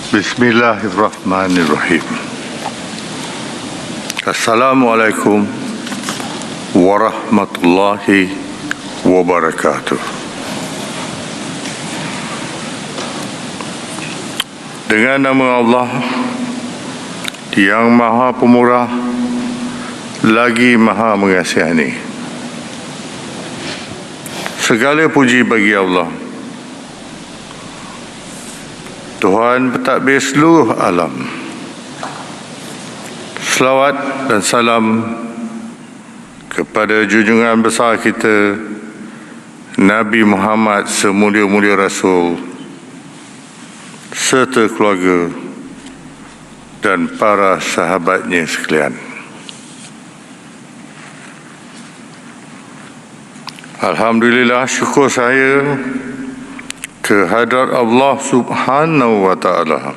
Bismillahirrahmanirrahim. Assalamualaikum warahmatullahi wabarakatuh. Dengan nama Allah yang Maha Pemurah lagi Maha Mengasihani. Segala puji bagi Allah, Tuhan pentadbir seluruh alam. Selawat dan salam kepada junjungan besar kita, Nabi Muhammad semulia-mulia Rasul, serta keluarga dan para sahabatnya sekalian. Alhamdulillah, syukur saya kehadrat Allah Subhanahu wa Ta'ala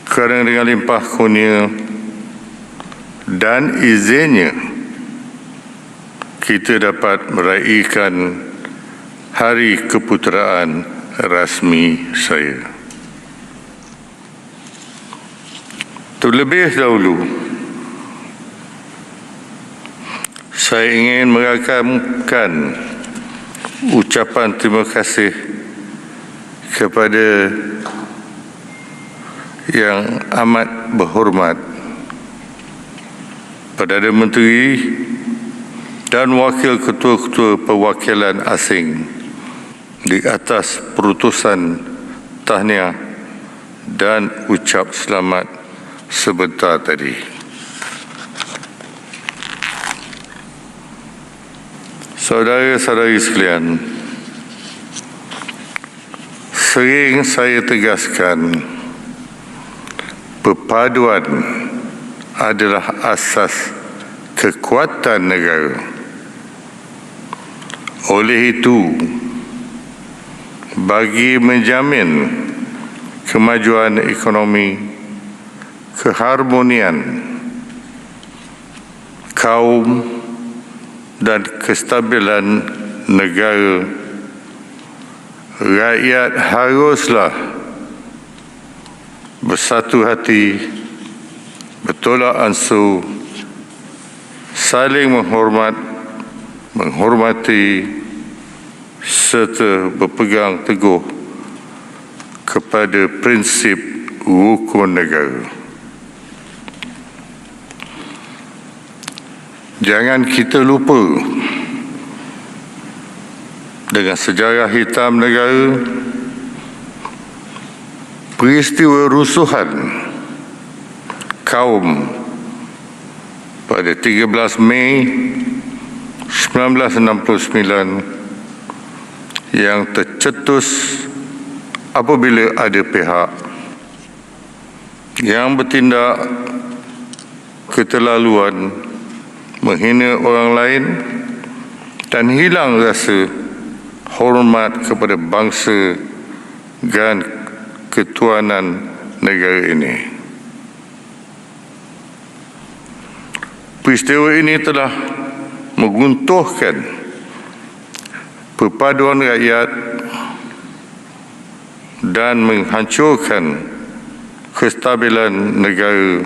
kerana dengan limpah kurnia dan izinnya kita dapat meraihkan hari keputeraan rasmi saya. Terlebih dahulu, saya ingin merakamkan ucapan terima kasih kepada yang amat berhormat Perdana Menteri dan Wakil Ketua-Ketua Perwakilan Asing di atas perutusan tahniah dan ucap selamat sebentar tadi. Saudara-saudari sekalian, sering saya tegaskan, perpaduan adalah asas kekuatan negara. Oleh itu, bagi menjamin kemajuan ekonomi, keharmonian kaum dan kestabilan negara, rakyat haruslah bersatu hati, bertolak ansur, saling menghormati serta berpegang teguh kepada prinsip rukun negara. Jangan kita lupa dengan sejarah hitam negara, peristiwa rusuhan kaum pada 13 Mei 1969 yang tercetus apabila ada pihak yang bertindak keterlaluan, menghina orang lain dan hilang rasa hormat kepada bangsa dan ketuanan negara ini. Peristiwa ini telah menguntuhkan perpaduan rakyat dan menghancurkan kestabilan negara.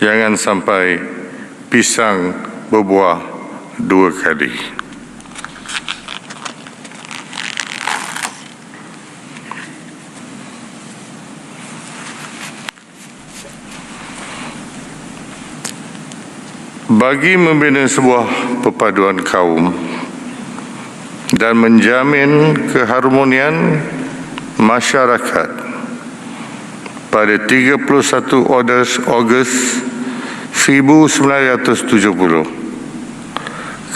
Jangan sampai pisang berbuah dua kali. Bagi membina sebuah perpaduan kaum dan menjamin keharmonian masyarakat, pada 31 Ogos 1970,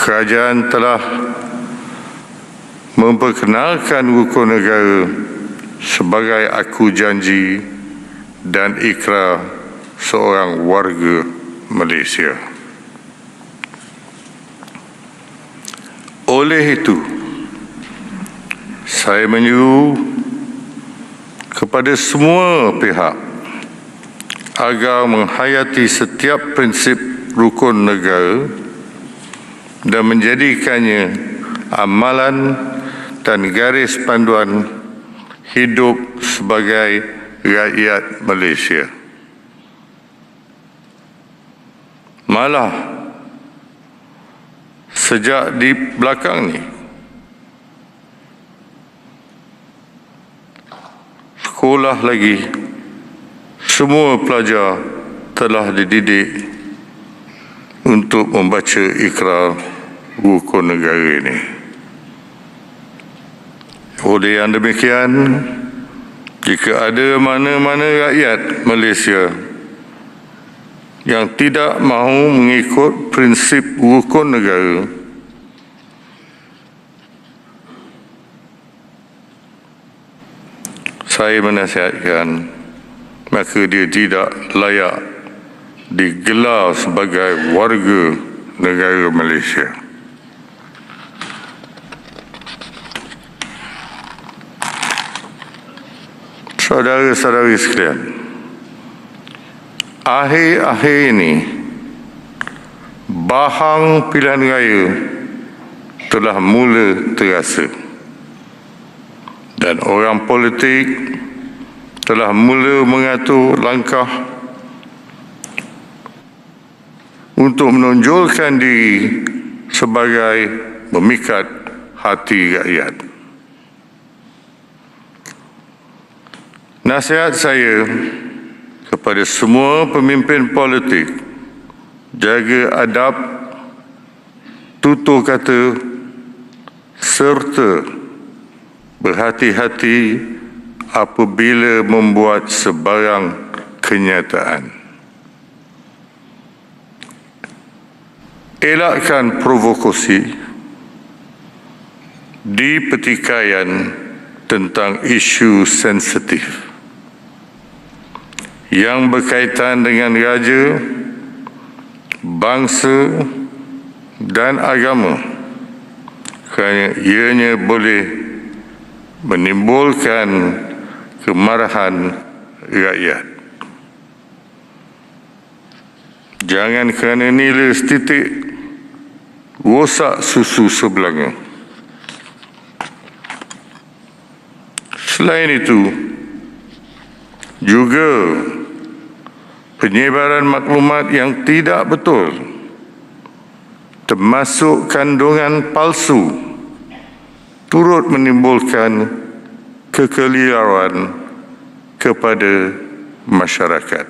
kerajaan telah memperkenalkan rukun negara sebagai aku janji dan ikrar seorang warga Malaysia. Oleh itu, saya menyuruh kepada semua pihak agar menghayati setiap prinsip rukun negara dan menjadikannya amalan dan garis panduan hidup sebagai rakyat Malaysia. Malah sejak di belakang ni, sekolah lagi, semua pelajar telah dididik untuk membaca ikrar rukun negara ini. Oleh yang demikian, jika ada mana-mana rakyat Malaysia yang tidak mahu mengikut prinsip rukun negara, saya menasihatkan maka dia tidak layak digelar sebagai warga negara Malaysia. Saudara-saudari sekalian, akhir-akhir ini bahang pilihan raya telah mula terasa dan orang politik telah mula mengatur langkah untuk menonjolkan diri sebagai memikat hati rakyat. Nasihat saya kepada semua pemimpin politik, jaga adab, tutur kata serta berhati-hati apabila membuat sebarang kenyataan. Elakkan provokasi di pertikaian tentang isu sensitif yang berkaitan dengan raja, bangsa dan agama, kerana ianya boleh menimbulkan kemarahan rakyat. Jangan kerana nilai setitik rosak susu sebelanga. Selain itu, juga penyebaran maklumat yang tidak betul, termasuk kandungan palsu, turut menimbulkan kekeliruan kepada masyarakat.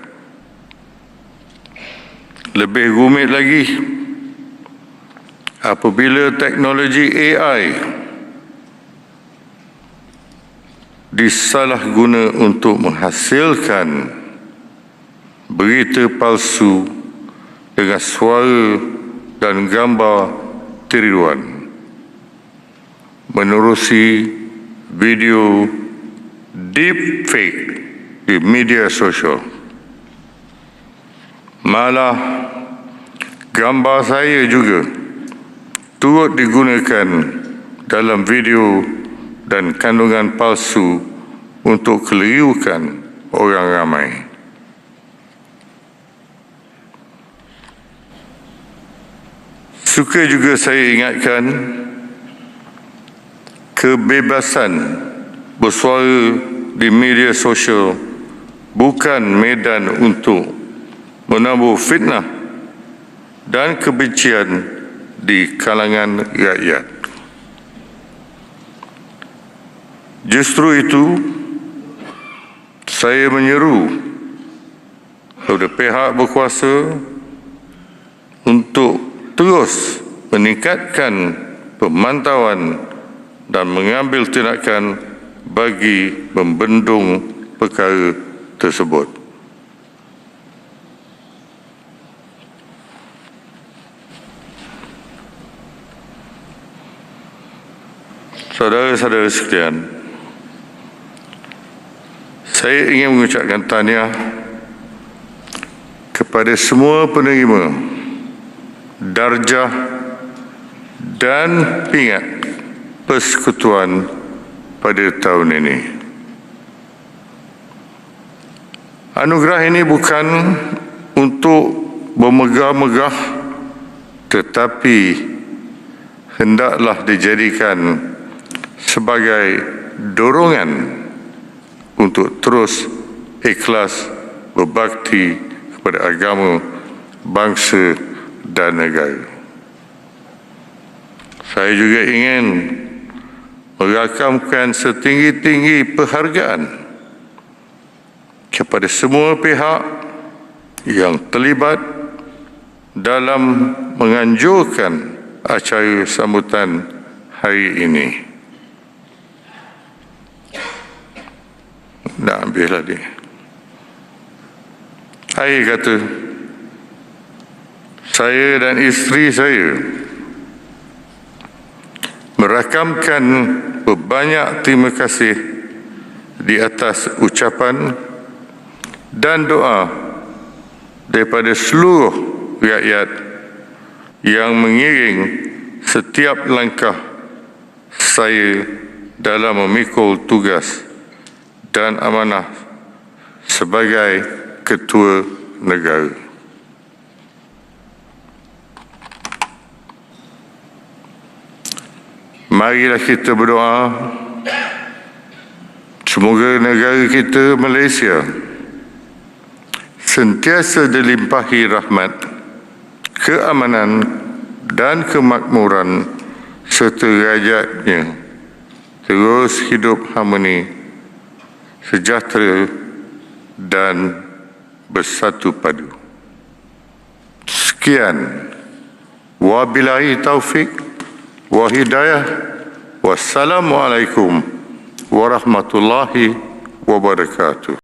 Lebih rumit lagi, apabila teknologi AI disalahguna untuk menghasilkan berita palsu dengan suara dan gambar tiruan, menerusi video deepfake di media sosial. Malah gambar saya juga turut digunakan dalam video dan kandungan palsu untuk kelirukan orang ramai. Suka juga saya ingatkan, kebebasan bersuara di media sosial bukan medan untuk menambah fitnah dan kebencian di kalangan rakyat. Justru itu, saya menyeru kepada pihak berkuasa untuk terus meningkatkan pemantauan dan mengambil tindakan bagi membendung perkara tersebut. Saudara-saudara sekalian, saya ingin mengucapkan tahniah kepada semua penerima darjah dan pingat persekutuan pada tahun ini. Anugerah ini bukan untuk bermegah-megah, tetapi hendaklah dijadikan sebagai dorongan untuk terus ikhlas berbakti kepada agama, bangsa dan negara. Saya juga ingin merakamkan setinggi-tinggi penghargaan kepada semua pihak yang terlibat dalam menganjurkan acara sambutan hari ini. Nak ambil lagi. Saya kata, saya dan isteri saya merakamkan berbanyak terima kasih di atas ucapan dan doa daripada seluruh rakyat yang mengiring setiap langkah saya dalam memikul tugas dan amanah sebagai ketua negara. Marilah kita berdoa semoga negara kita Malaysia sentiasa dilimpahi rahmat, keamanan dan kemakmuran serta rakyatnya terus hidup harmoni, sejahtera dan bersatu padu. Sekian. Wabillahi taufik wa hidayah. Wassalamualaikum warahmatullahi wabarakatuh.